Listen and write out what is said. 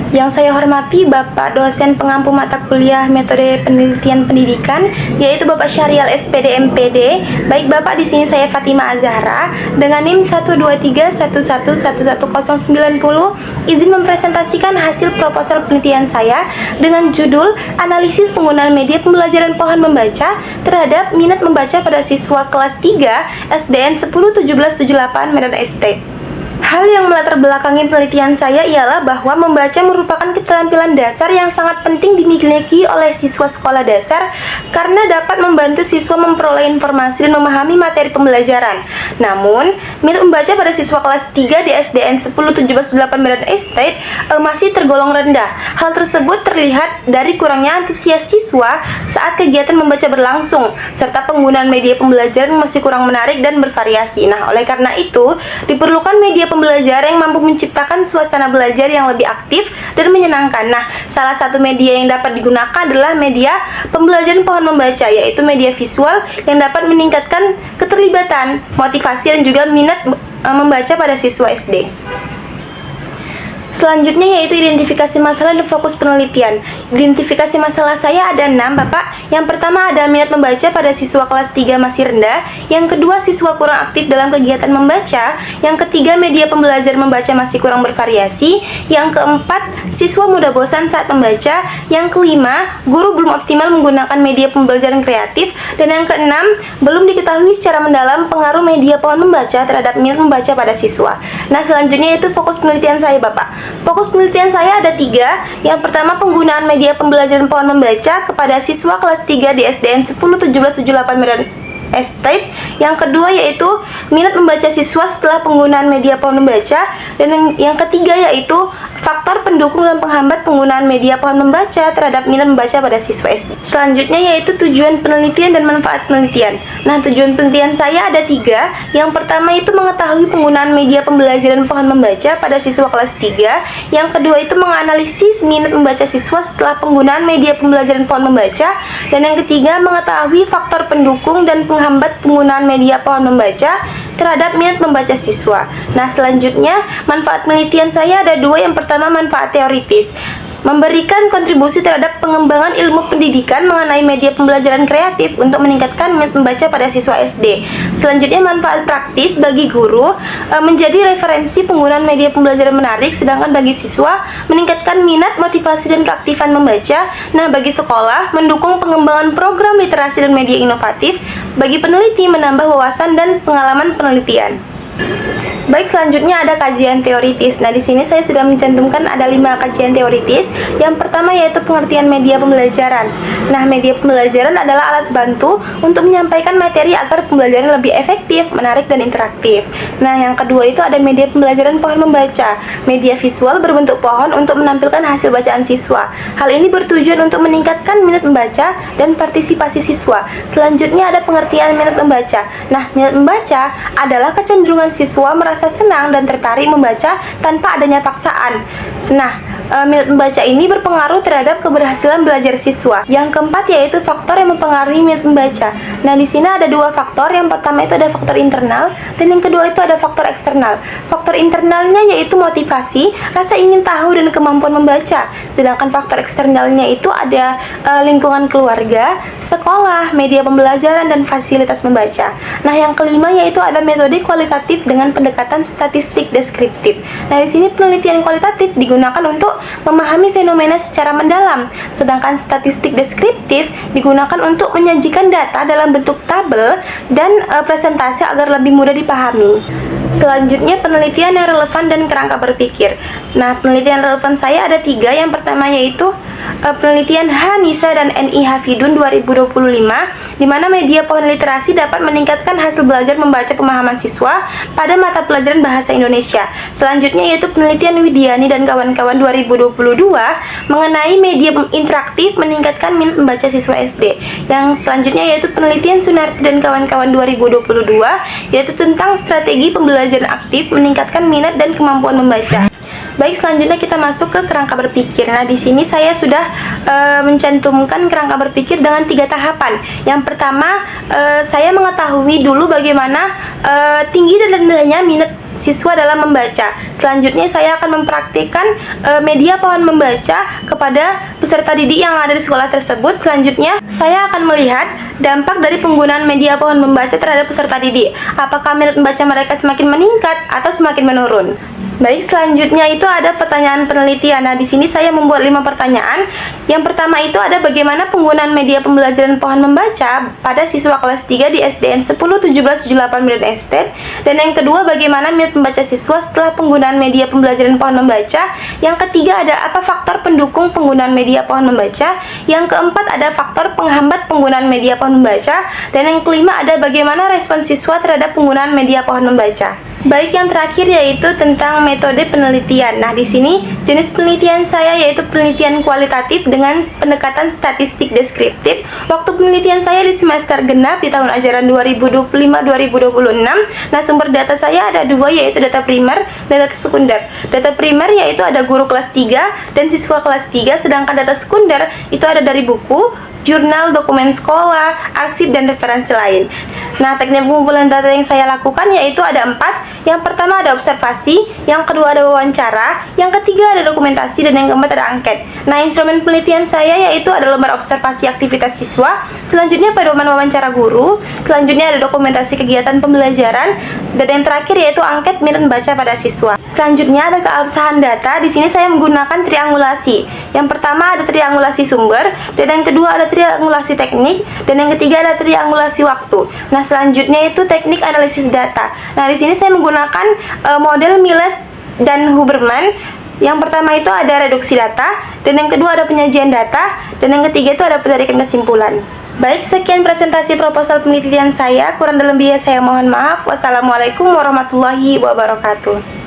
Yang saya hormati Bapak dosen pengampu mata kuliah metode penelitian pendidikan, yaitu Bapak Syahrial SPD MPD. Baik Bapak, di sini saya Fatima Azahra dengan NIM 12311111090 izin mempresentasikan hasil proposal penelitian saya dengan judul Analisis Penggunaan Media Pembelajaran Pohon Membaca terhadap minat membaca pada siswa kelas 3 SDN 101778 Medan Estate. Hal yang melatar belakangi penelitian saya ialah bahwa membaca merupakan keterampilan dasar yang sangat penting dimiliki oleh siswa sekolah dasar karena dapat membantu siswa memperoleh informasi dan memahami materi pembelajaran. Namun, minat membaca pada siswa kelas 3 di SDN 101778 Medan Estate masih tergolong rendah. Hal tersebut terlihat dari kurangnya antusias siswa saat kegiatan membaca berlangsung, serta penggunaan media pembelajaran masih kurang menarik dan bervariasi. Nah, oleh karena itu, diperlukan media pembelajaran yang mampu menciptakan suasana belajar yang lebih aktif dan menyenangkan. Nah, salah satu media yang dapat digunakan adalah media pembelajaran pohon membaca, yaitu media visual yang dapat meningkatkan keterlibatan, motivasi, dan juga minat membaca pada siswa SD. Selanjutnya yaitu identifikasi masalah dan fokus penelitian. Identifikasi masalah saya ada 6, Bapak. Yang pertama ada minat membaca pada siswa kelas 3 masih rendah. Yang kedua, siswa kurang aktif dalam kegiatan membaca. Yang ketiga, media pembelajaran membaca masih kurang bervariasi. Yang keempat, siswa mudah bosan saat membaca. Yang kelima, guru belum optimal menggunakan media pembelajaran kreatif. Dan yang keenam, belum diketahui secara mendalam pengaruh media pohon membaca terhadap minat membaca pada siswa. Nah, selanjutnya yaitu fokus penelitian saya, Bapak. Fokus penelitian saya ada 3. Yang pertama, penggunaan media pembelajaran pohon membaca kepada siswa kelas 3 di SDN 101778 Medan Estate. Yang kedua yaitu minat membaca siswa setelah penggunaan media pohon membaca. Dan yang ketiga yaitu faktor pendukung dan penghambat penggunaan media pohon membaca terhadap minat membaca pada siswa SD. Selanjutnya yaitu tujuan penelitian dan manfaat penelitian. Nah, tujuan penelitian saya ada 3. Yang pertama itu mengetahui penggunaan media pembelajaran pohon membaca pada siswa kelas 3. Yang kedua itu menganalisis minat membaca siswa setelah penggunaan media pembelajaran pohon membaca. Dan yang ketiga, mengetahui faktor pendukung dan penghambat penggunaan media pohon membaca terhadap minat membaca siswa. Nah, selanjutnya manfaat penelitian saya ada 2. Yang pertama, manfaat teoritis, memberikan kontribusi terhadap pengembangan ilmu pendidikan mengenai media pembelajaran kreatif untuk meningkatkan minat membaca pada siswa SD. Selanjutnya, manfaat praktis bagi guru, menjadi referensi penggunaan media pembelajaran menarik, sedangkan bagi siswa meningkatkan minat, motivasi, dan keaktifan membaca. Nah, bagi sekolah mendukung pengembangan program literasi dan media inovatif, bagi peneliti menambah wawasan dan pengalaman penelitian. Baik, selanjutnya ada kajian teoritis. Nah, di sini saya sudah mencantumkan ada 5 kajian teoritis. Yang pertama yaitu pengertian media pembelajaran. Nah, media pembelajaran adalah alat bantu untuk menyampaikan materi agar pembelajaran lebih efektif, menarik, dan interaktif. Nah, yang kedua itu ada media pembelajaran pohon membaca. Media visual berbentuk pohon untuk menampilkan hasil bacaan siswa. Hal ini bertujuan untuk meningkatkan minat membaca dan partisipasi siswa. Selanjutnya ada pengertian minat membaca. Nah, minat membaca adalah kecenderungan siswa merasa senang dan tertarik membaca tanpa adanya paksaan. Nah, minat membaca ini berpengaruh terhadap keberhasilan belajar siswa. Yang keempat yaitu faktor yang mempengaruhi minat membaca. Nah, di sini ada 2 faktor. Yang pertama itu ada faktor internal dan yang kedua itu ada faktor eksternal. Faktor internalnya yaitu motivasi, rasa ingin tahu, dan kemampuan membaca. Sedangkan faktor eksternalnya itu ada lingkungan keluarga, sekolah, media pembelajaran, dan fasilitas membaca. Nah, yang kelima yaitu ada metode kualitatif dengan pendekatan statistik deskriptif. Nah, di sini penelitian kualitatif digunakan untuk memahami fenomena secara mendalam, sedangkan statistik deskriptif digunakan untuk menyajikan data dalam bentuk tabel dan presentasi agar lebih mudah dipahami. Selanjutnya, penelitian yang relevan dan kerangka berpikir. Nah, penelitian relevan saya ada 3. Yang pertama yaitu penelitian H. Nisa dan N.I. Hafidun 2025, di mana media pohon literasi dapat meningkatkan hasil belajar membaca pemahaman siswa pada mata pelajaran bahasa Indonesia. Selanjutnya yaitu penelitian Widiani dan kawan-kawan 2022 mengenai media interaktif meningkatkan minat membaca siswa SD. Yang selanjutnya yaitu penelitian Sunarti dan kawan-kawan 2022 yaitu tentang strategi pembelajaran aktif meningkatkan minat dan kemampuan membaca. Baik, selanjutnya kita masuk ke kerangka berpikir. Nah, di sini saya sudah mencantumkan kerangka berpikir dengan 3 tahapan. Yang pertama, saya mengetahui dulu bagaimana tinggi dan rendahnya minat siswa dalam membaca. Selanjutnya saya akan mempraktikkan media pohon membaca kepada peserta didik yang ada di sekolah tersebut. Selanjutnya saya akan melihat dampak dari penggunaan media pohon membaca terhadap peserta didik. Apakah minat membaca mereka semakin meningkat atau semakin menurun? Baik, selanjutnya itu ada pertanyaan penelitian. Nah, di sini saya membuat 5 pertanyaan. Yang pertama itu ada bagaimana penggunaan media pembelajaran pohon membaca pada siswa kelas 3 di SDN 101778 Medan Estate. Dan yang kedua, bagaimana minat membaca siswa setelah penggunaan media pembelajaran pohon membaca. Yang ketiga, ada apa faktor pendukung penggunaan media pohon membaca. Yang keempat, ada faktor penghambat penggunaan media pohon membaca. Dan yang kelima, ada bagaimana respon siswa terhadap penggunaan media pohon membaca. Baik, yang terakhir yaitu tentang metode penelitian. Nah, di sini jenis penelitian saya yaitu penelitian kualitatif dengan pendekatan statistik deskriptif. Waktu penelitian saya di semester genap di tahun ajaran 2025-2026. Nah, sumber data saya ada 2 yaitu data primer dan data sekunder. Data primer yaitu ada guru kelas 3 dan siswa kelas 3, sedangkan data sekunder itu ada dari buku, jurnal, dokumen sekolah, arsip, dan referensi lain. Nah, teknik pengumpulan data yang saya lakukan yaitu ada 4. Yang pertama ada observasi, yang kedua ada wawancara, yang ketiga ada dokumentasi, dan yang keempat ada angket. Nah, instrumen penelitian saya yaitu ada lembar observasi aktivitas siswa, selanjutnya pedoman wawancara guru, selanjutnya ada dokumentasi kegiatan pembelajaran, dan yang terakhir yaitu angket minat membaca pada siswa. Selanjutnya ada keabsahan data. Di sini saya menggunakan triangulasi. Yang pertama ada triangulasi sumber, dan yang kedua ada triangulasi teknik, dan yang ketiga ada triangulasi waktu. Nah, selanjutnya itu teknik analisis data. Nah, di sini saya menggunakan model Miles dan Huberman. Yang pertama itu ada reduksi data, dan yang kedua ada penyajian data, dan yang ketiga itu ada penarikan kesimpulan. Baik, sekian presentasi proposal penelitian saya. Kurang dan lebihnya saya mohon maaf. Wassalamualaikum warahmatullahi wabarakatuh.